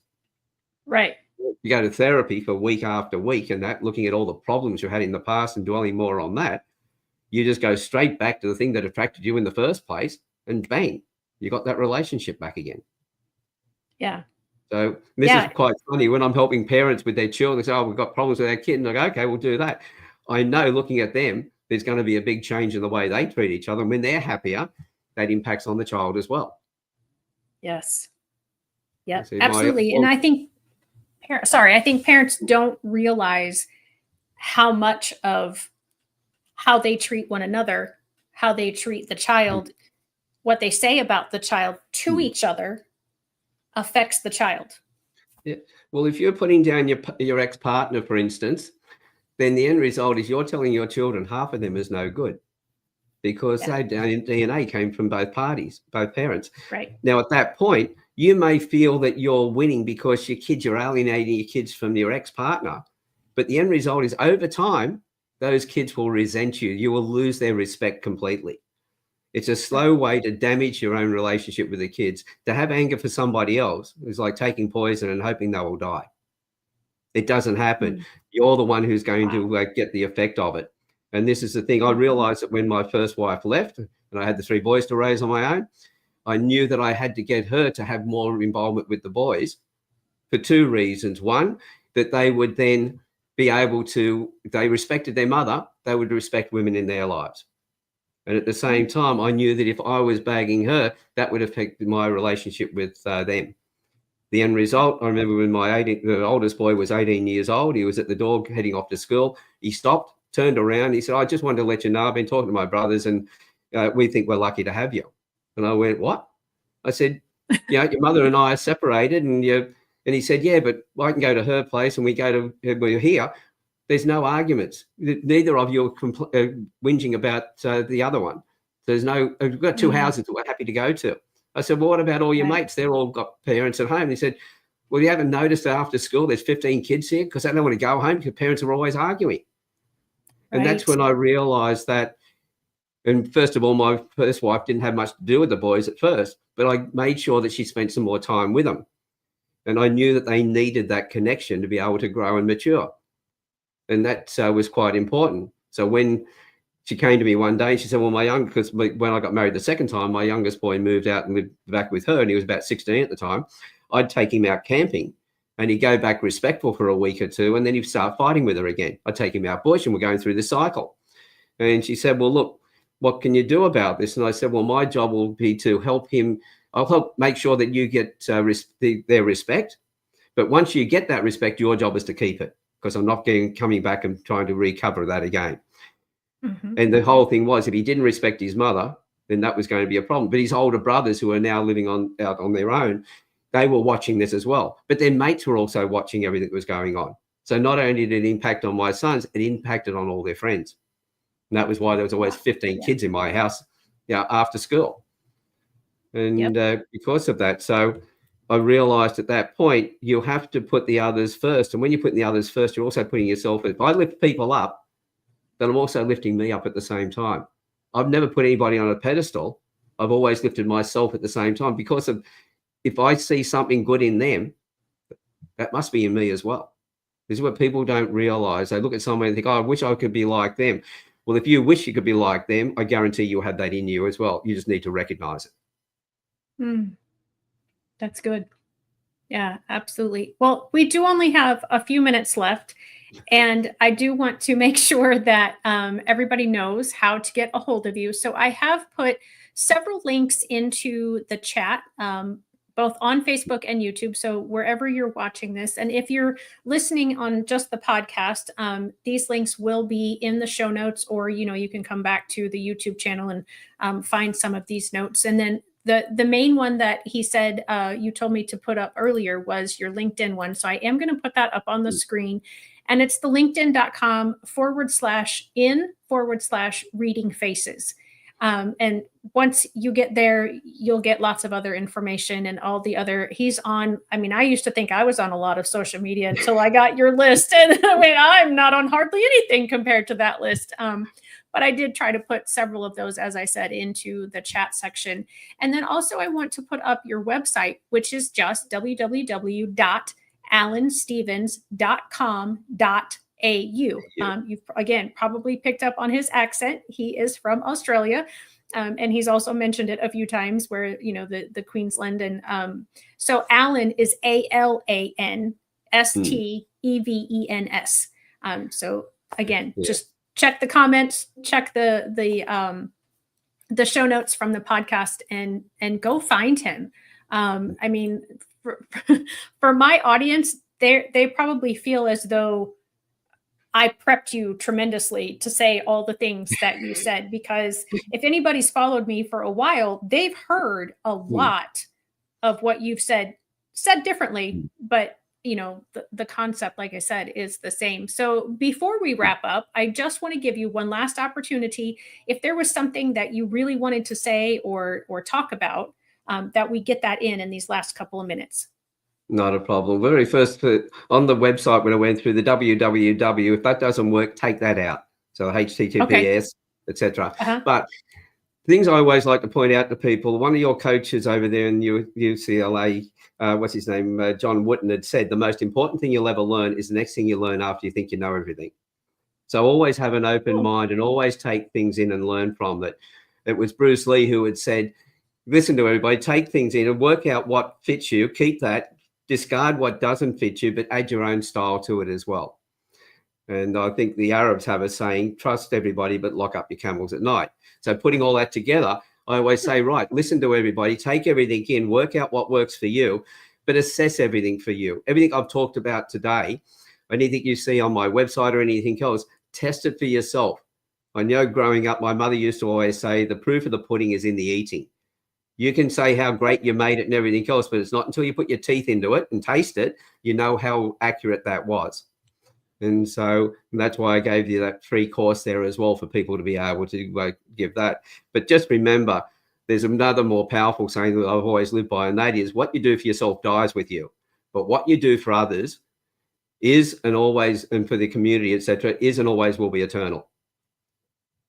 Right. You go to therapy for week after week and that, looking at all the problems you had in the past and dwelling more on that. You just go straight back to the thing that attracted you in the first place and bang, you got that relationship back again. Yeah. So this is quite funny when I'm helping parents with their children. They say, oh, we've got problems with our kid. And I go, okay, we'll do that. I know looking at them, there's going to be a big change in the way they treat each other. And when they're happier, that impacts on the child as well. Yes. Yeah, See, absolutely. And I think, I think parents don't realize how much of how they treat one another, how they treat the child, what they say about the child to each other affects the child. Yeah. Well, if you're putting down your ex-partner, for instance, then the end result is you're telling your children half of them is no good, because their DNA came from both parties, both parents. Right. Now, at that point, you may feel that you're winning because you're alienating your kids from your ex-partner. But the end result is, over time, those kids will resent you. You will lose their respect completely. It's a slow way to damage your own relationship with the kids. To have anger for somebody else is like taking poison and hoping they will die. It doesn't happen. You're the one who's going to get the effect of it. And this is the thing. I realized that when my first wife left and I had the 3 boys to raise on my own, I knew that I had to get her to have more involvement with the boys for 2 reasons. One, that they would then be able to, if they respected their mother, they would respect women in their lives. And at the same time, I knew that if I was bagging her, that would affect my relationship with them. The end result, I remember when the oldest boy was 18 years old, he was at the door heading off to school. He stopped, turned around. He said, I just wanted to let you know, I've been talking to my brothers and we think we're lucky to have you. And I went, what? I said, your mother and I are separated. And he said, yeah, but I can go to her place and we're here. There's no arguments. Neither of you are whinging about the other one. There's no, we've got 2 houses that we're happy to go to. I said, well, what about all your mates? They're all got parents at home. And he said, well, you haven't noticed that after school there's 15 kids here because they don't want to go home because parents are always arguing. And that's when I realized that. And first of all, my first wife didn't have much to do with the boys at first, but I made sure that she spent some more time with them. And I knew that they needed that connection to be able to grow and mature. And that was quite important. So when she came to me one day, she said, well, because when I got married the second time, my youngest boy moved out and lived back with her, and he was about 16 at the time. I'd take him out camping and he'd go back respectful for a week or 2, and then he'd start fighting with her again. I'd take him out bush and we're going through this cycle. And she said, well, look, what can you do about this? And I said, well, my job will be to help him. I'll help make sure that you get their respect. But once you get that respect, your job is to keep it, because I'm not coming back and trying to recover that again. And the whole thing was, if he didn't respect his mother, then that was going to be a problem. But his older brothers, who are now living out on their own, they were watching this as well. But their mates were also watching everything that was going on. So not only did it impact on my sons, it impacted on all their friends. And that was why there was always 15 kids in my house after school. And because of that, so I realized at that point, you have to put the others first. And when you're putting the others first, you're also putting yourself. If I lift people up, then I'm also lifting me up at the same time. I've never put anybody on a pedestal. I've always lifted myself at the same time, because of, if I see something good in them, that must be in me as well. This is what people don't realize. They look at someone and think, oh, I wish I could be like them. Well, if you wish you could be like them, I guarantee you'll have that in you as well. You just need to recognize it. That's good. Yeah, absolutely. Well, we do only have a few minutes left, and I do want to make sure that everybody knows how to get a hold of you. So I have put several links into the chat, both on Facebook and YouTube. So wherever you're watching this, and if you're listening on just the podcast, these links will be in the show notes, or, you can come back to the YouTube channel and find some of these notes. And then the main one that he said you told me to put up earlier was your LinkedIn one. So I am going to put that up on the screen. And it's the linkedin.com/in/reading faces. And once you get there, you'll get lots of other information and all the other, he's on. I mean, I used to think I was on a lot of social media until I got your list. And I mean, I'm not on hardly anything compared to that list. But I did try to put several of those, as I said, into the chat section. And then also I want to put up your website, which is just www.alanstevens.com.au. You've, again, probably picked up on his accent. He is from Australia. And he's also mentioned it a few times where, the Queensland. And so Alan is ALANSTEVENS. So again, just check the comments, check the show notes from the podcast, and go find him. I mean, for my audience, they probably feel as though I prepped you tremendously to say all the things that you said, because if anybody's followed me for a while, they've heard a lot of what you've said differently, but the concept, like I said, is the same. So before we wrap up, I just want to give you one last opportunity. If there was something that you really wanted to say or talk about, that we get that in these last couple of minutes. Not a problem. Very first, on the website when I went through the www, if that doesn't work, take that out. So HTTPS, etc. But things I always like to point out to people, one of your coaches over there in UCLA, what's his name, John Wooten, had said, the most important thing you'll ever learn is the next thing you learn after you think you know everything. So always have an open mind and always take things in and learn from it. It was Bruce Lee who had said, listen to everybody, take things in and work out what fits you, keep that, discard what doesn't fit you, but add your own style to it as well. And I think the Arabs have a saying, trust everybody, but lock up your camels at night. So putting all that together, I always say, right, listen to everybody, take everything in, work out what works for you, but assess everything for you. Everything I've talked about today, anything you see on my website or anything else, test it for yourself. I know growing up, my mother used to always say, the proof of the pudding is in the eating. You can say how great you made it and everything else, but it's not until you put your teeth into it and taste it, you know how accurate that was. And so that's why I gave you that free course there as well for people to be able to give that. But just remember, there's another more powerful saying that I've always lived by, and that is what you do for yourself dies with you. But what you do for others is and always, and for the community, etc., is and always will be eternal.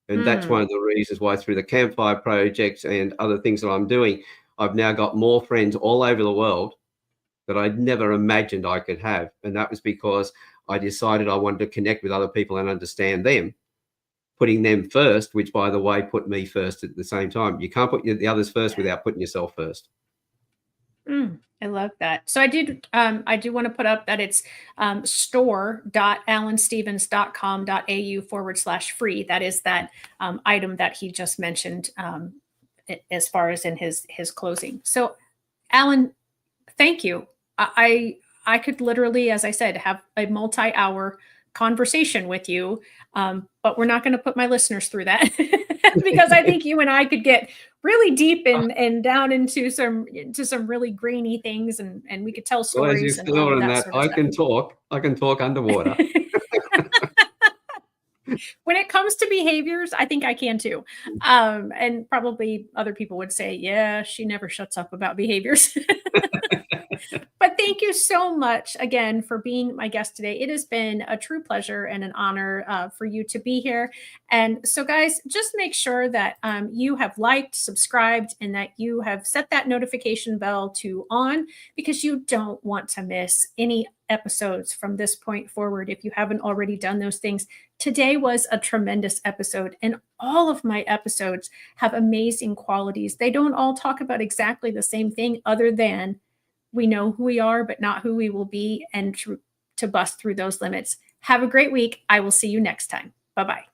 And that's one of the reasons why through the Campfire Project and other things that I'm doing, I've now got more friends all over the world that I'd never imagined I could have. And that was because I decided I wanted to connect with other people and understand them, putting them first, which, by the way, put me first at the same time. You can't put the others first without putting yourself first. I love that. So I do want to put up that it's store.alanstevens.com.au/free. That is that item that he just mentioned as far as in his closing. So Alan, thank you. I could literally, as I said, have a multi-hour conversation with you, but we're not going to put my listeners through that because I think you and I could get really deep and down into some really grainy things, and we could tell stories. Well, as you're and that, I can talk underwater. When it comes to behaviors, I think I can too. And probably other people would say, yeah, she never shuts up about behaviors. But thank you so much again for being my guest today. It has been a true pleasure and an honor for you to be here. And so guys, just make sure that you have liked, subscribed, and that you have set that notification bell to on, because you don't want to miss any episodes from this point forward if you haven't already done those things. Today was a tremendous episode, and all of my episodes have amazing qualities. They don't all talk about exactly the same thing, other than we know who we are, but not who we will be, and to bust through those limits. Have a great week. I will see you next time. Bye-bye.